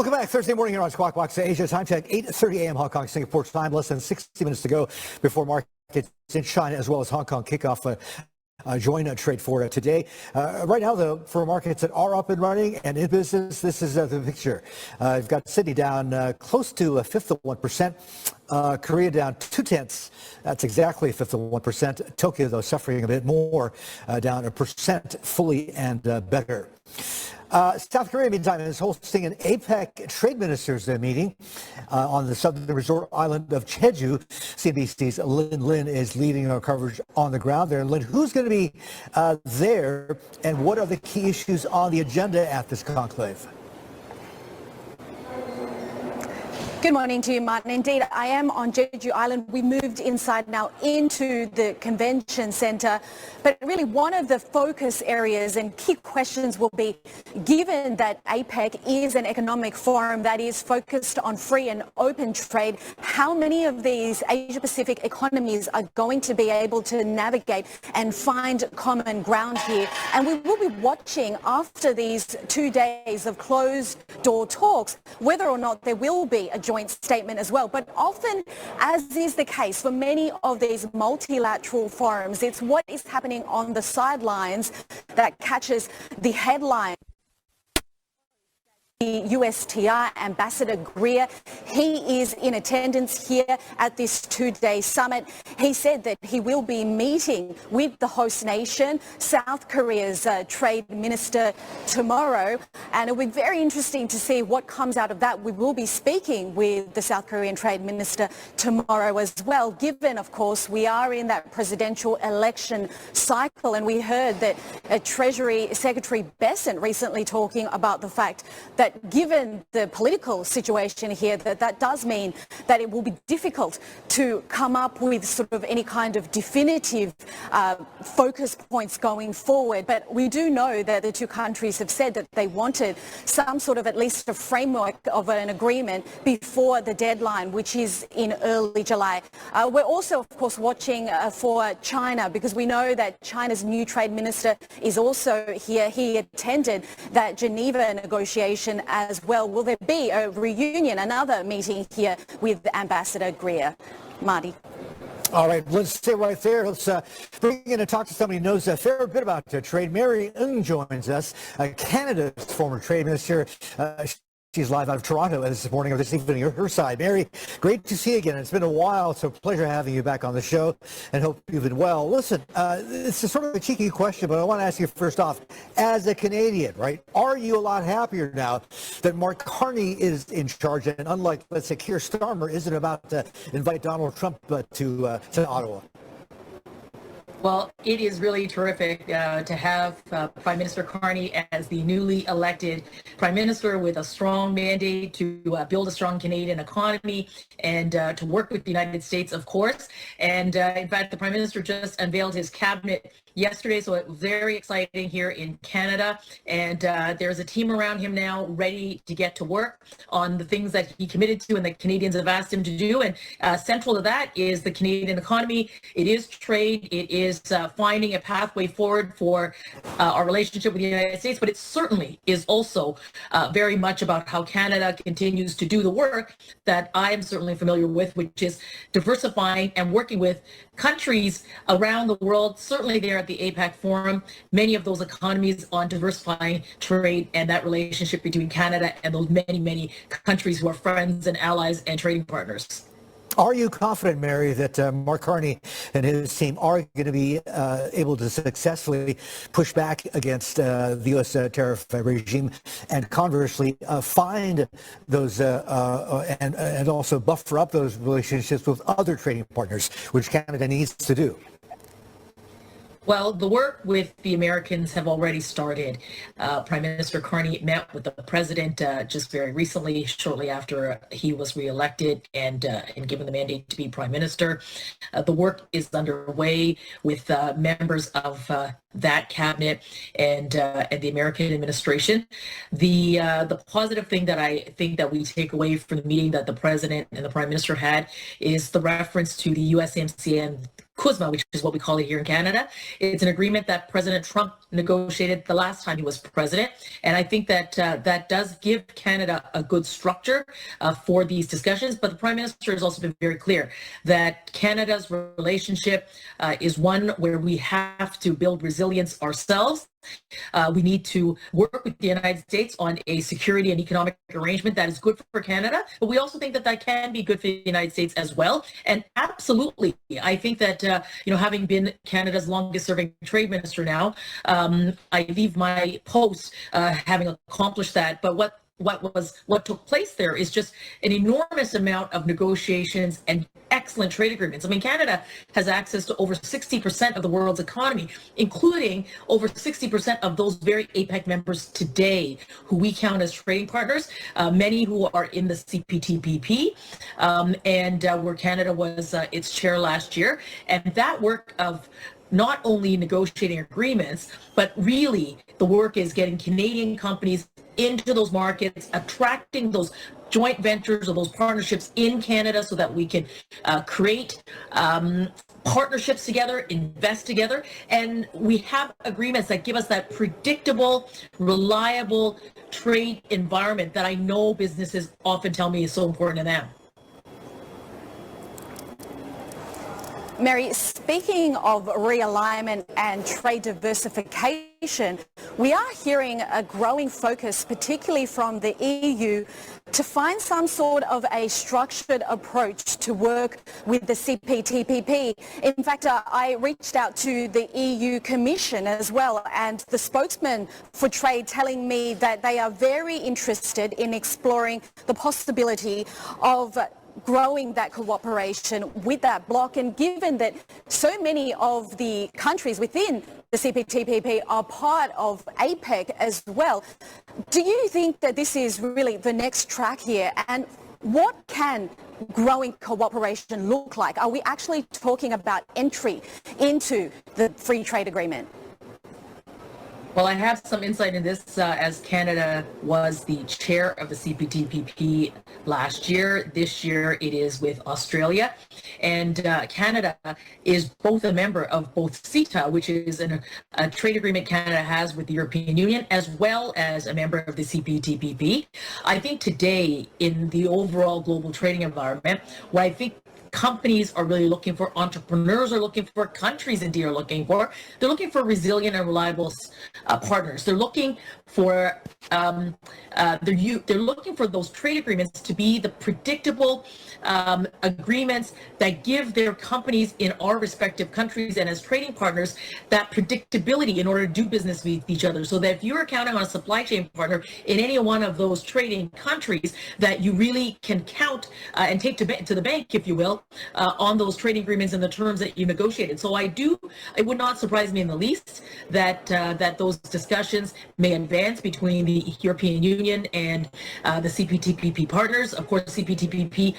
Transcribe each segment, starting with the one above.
Welcome back. Thursday morning here on Squawk Box Asia. Time check 8:30 a.m. Hong Kong, Singapore time. Less than 60 minutes to go before markets in China as well as Hong Kong kick off join trade for today. Right now, though, for markets that are up and running and in business, this is the picture. You've got Sydney down close to a fifth of 1%. Korea down 0.2. That's exactly a fifth of 1%. Tokyo, though, suffering a bit more, down 1% fully and better. South Korea, meantime, is hosting an APEC trade ministers meeting on the southern resort island of Jeju. CNBC's Lin is leading our coverage on the ground there. Lin, who's going to be there, and what are the key issues on the agenda at this conclave? Good morning to you, Martin. Indeed, I am on Jeju Island. We moved inside now into the convention center. But really, one of the focus areas and key questions will be, given that APEC is an economic forum that is focused on free and open trade, how many of these Asia-Pacific economies are going to be able to navigate and find common ground here? And we will be watching after these 2 days of closed-door talks whether or not there will be a joint statement as well. But often, as is the case for many of these multilateral forums, it's what is happening on the sidelines that catches the headline. The USTR Ambassador Greer, he is in attendance here at this 2-day summit. He said that he will be meeting with the host nation, South Korea's trade minister, tomorrow. And it will be very interesting to see what comes out of that. We will be speaking with the South Korean trade minister tomorrow as well, given, of course, we are in that presidential election cycle. And we heard that Treasury Secretary Besant recently talking about the fact that given the political situation here, that does mean that it will be difficult to come up with sort of any kind of definitive focus points going forward. But we do know that the two countries have said that they wanted some sort of at least a framework of an agreement before the deadline, which is in early July. We're also, of course, watching for China, because we know that China's new trade minister is also here. He attended that Geneva negotiation as well. Will there be a reunion, another meeting here with Ambassador Greer? Marty. All right, let's stay right there. Let's bring in and talk to somebody who knows a fair bit about trade. Mary Ng joins us, Canada's former trade minister. She's live out of Toronto this morning or this evening on her side. Mary, great to see you again. It's been a while, so pleasure having you back on the show and hope you've been well. Listen, it's a sort of a cheeky question, but I want to ask you first off, as a Canadian, right, are you a lot happier now that Mark Carney is in charge and unlike, let's say, Keir Starmer isn't about to invite Donald Trump to Ottawa? Well, it is really terrific to have Prime Minister Carney as the newly elected Prime Minister with a strong mandate to build a strong Canadian economy and to work with the United States, of course. And in fact, the Prime Minister just unveiled his cabinet yesterday, so it was very exciting here in Canada. And there's a team around him now ready to get to work on the things that he committed to and that Canadians have asked him to do. And central to that is the Canadian economy. It is trade. It is finding a pathway forward for our relationship with the United States, but it certainly is also very much about how Canada continues to do the work that I am certainly familiar with, which is diversifying and working with countries around the world, certainly there at the APEC Forum, many of those economies on diversifying trade and that relationship between Canada and those many, many countries who are friends and allies and trading partners. Are you confident, Mary, that Mark Carney and his team are going to be able to successfully push back against the U.S. Tariff regime and conversely find those and also buffer up those relationships with other trading partners, which Canada needs to do? Well, the work with the Americans have already started. Prime Minister Carney met with the president just very recently, shortly after he was reelected and given the mandate to be prime minister. The work is underway with members of that cabinet and the American administration. The positive thing that I think that we take away from the meeting that the president and the prime minister had is the reference to the USMCA and CUSMA, which is what we call it here in Canada. It's an agreement that President Trump negotiated the last time he was president. And I think that that does give Canada a good structure for these discussions. But the Prime Minister has also been very clear that Canada's relationship is one where we have to build resilience ourselves. We need to work with the United States on a security and economic arrangement that is good for Canada, but we also think that that can be good for the United States as well. And absolutely, I think that, having been Canada's longest serving trade minister now, I leave my post having accomplished that. But what took place there is just an enormous amount of negotiations and excellent trade agreements. I mean, Canada has access to over 60% of the world's economy, including over 60% of those very APEC members today, who we count as trading partners, many who are in the CPTPP, and where Canada was its chair last year. And that work of not only negotiating agreements, but really the work is getting Canadian companies into those markets, attracting those joint ventures or those partnerships in Canada so that we can create partnerships together, invest together, and we have agreements that give us that predictable, reliable trade environment that I know businesses often tell me is so important to them. Mary, speaking of realignment and trade diversification, we are hearing a growing focus, particularly from the EU, to find some sort of a structured approach to work with the CPTPP. In fact, I reached out to the EU Commission as well, and the spokesman for trade telling me that they are very interested in exploring the possibility of growing that cooperation with that bloc. And given that so many of the countries within the CPTPP are part of APEC as well, do you think that this is really the next track here? And what can growing cooperation look like? Are we actually talking about entry into the free trade agreement? Well, I have some insight in this as Canada was the chair of the CPTPP last year. This year it is with Australia. And Canada is both a member of both CETA, which is a trade agreement Canada has with the European Union, as well as a member of the CPTPP. I think today, in the overall global trading environment, what I think companies are really looking for, entrepreneurs are looking for, countries indeed are looking for, they're looking for resilient and reliable partners. They're looking for they're looking for those trade agreements to be the predictable agreements that give their companies in our respective countries and as trading partners that predictability in order to do business with each other, so that if you're counting on a supply chain partner in any one of those trading countries, that you really can count and take to the bank, if you will, on those trading agreements and the terms that you negotiated. So it would not surprise me in the least that those discussions may advance between the European Union and the CPTPP partners. Of course, CPTPP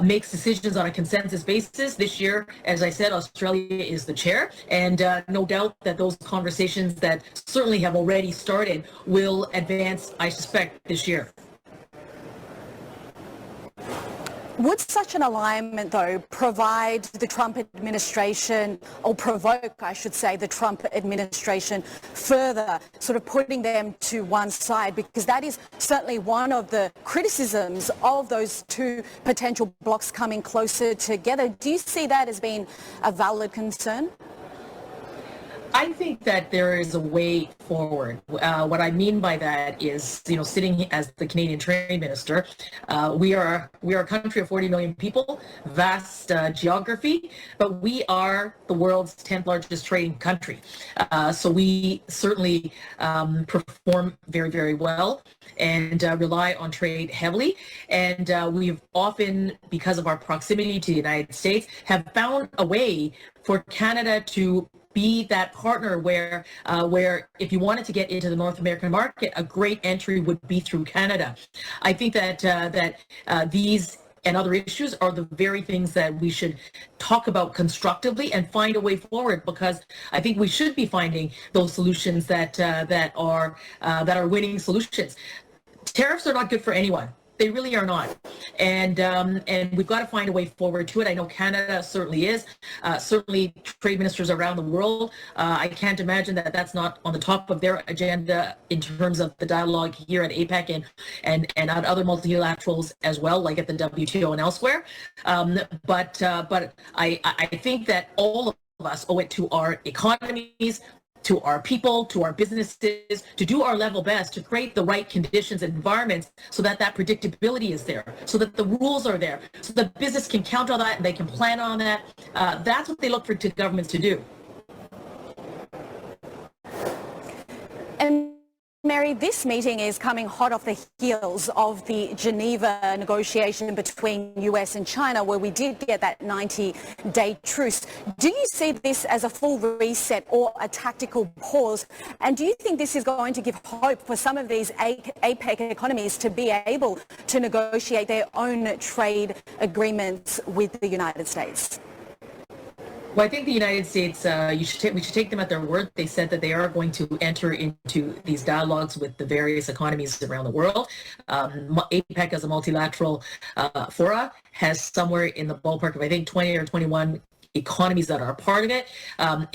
makes decisions on a consensus basis. This year, as I said, Australia is the chair, and no doubt that those conversations that certainly have already started will advance, I suspect, this year. Would such an alignment, though, provide the Trump administration, or provoke, I should say, the Trump administration further, sort of putting them to one side? Because that is certainly one of the criticisms of those two potential blocs coming closer together. Do you see that as being a valid concern? I think that there is a way forward. What I mean by that is, sitting as the Canadian Trade Minister, we are a country of 40 million people, vast geography, but we are the world's 10th largest trading country. So we certainly perform very, very well and rely on trade heavily. And we've often, because of our proximity to the United States, have found a way for Canada to be that partner where if you wanted to get into the North American market, a great entry would be through Canada. I think that these and other issues are the very things that we should talk about constructively and find a way forward, because I think we should be finding those solutions that are winning solutions. Tariffs are not good for anyone. They really are not. And we've got to find a way forward to it. I know Canada certainly is. Certainly trade ministers around the world. I can't imagine that that's not on the top of their agenda in terms of the dialogue here at APEC and at other multilaterals as well, like at the WTO and elsewhere. But I think that all of us owe it to our economies, to our people, to our businesses, to do our level best to create the right conditions and environments so that that predictability is there, so that the rules are there, so the business can count on that and they can plan on that. That's what they look for to governments to do. And Mary, this meeting is coming hot off the heels of the Geneva negotiation between US and China, where we did get that 90-day truce. Do you see this as a full reset or a tactical pause? And do you think this is going to give hope for some of these APEC economies to be able to negotiate their own trade agreements with the United States? Well, I think the United States, we should take them at their word. They said that they are going to enter into these dialogues with the various economies around the world. APEC as a multilateral fora has somewhere in the ballpark of, I think, 20 or 21 economies that are a part of it.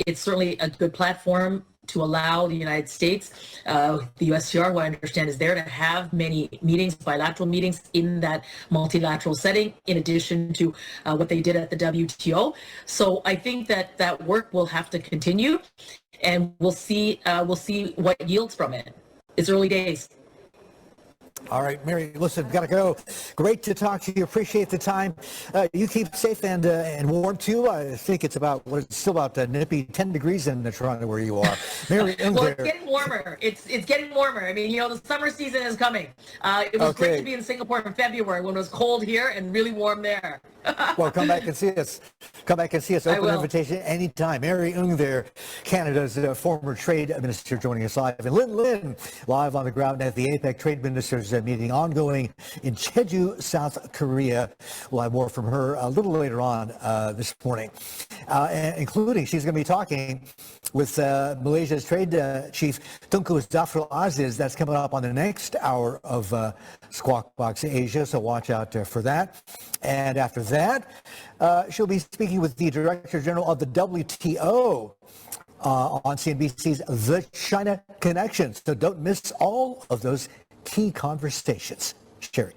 It's certainly a good platform to allow the United States, the USTR, what I understand is there to have many meetings, bilateral meetings in that multilateral setting, in addition to what they did at the WTO. So I think that that work will have to continue, and we'll see what yields from it. It's early days. All right, Mary, listen, got to go. Great to talk to you. Appreciate the time. You keep safe and warm, too. I think it's still about nippy 10 degrees in Toronto where you are. Mary, well, it's getting warmer. It's getting warmer. I mean, the summer season is coming. It was great to be in Singapore in February when it was cold here and really warm there. Well, come back and see us. Come back and see us. Open invitation anytime. Mary Ng there, Canada's former trade minister, joining us live. And Lynn, live on the ground at the APEC Trade Ministers meeting ongoing in Jeju, South Korea. We'll have more from her a little later on this morning, including she's going to be talking with Malaysia's trade chief, Tunku Zafrul Aziz. That's coming up on the next hour of Squawk Box Asia, so watch out for that. And after that, she'll be speaking with the Director General of the WTO on CNBC's The China Connection. So don't miss all of those key conversations. Sherry.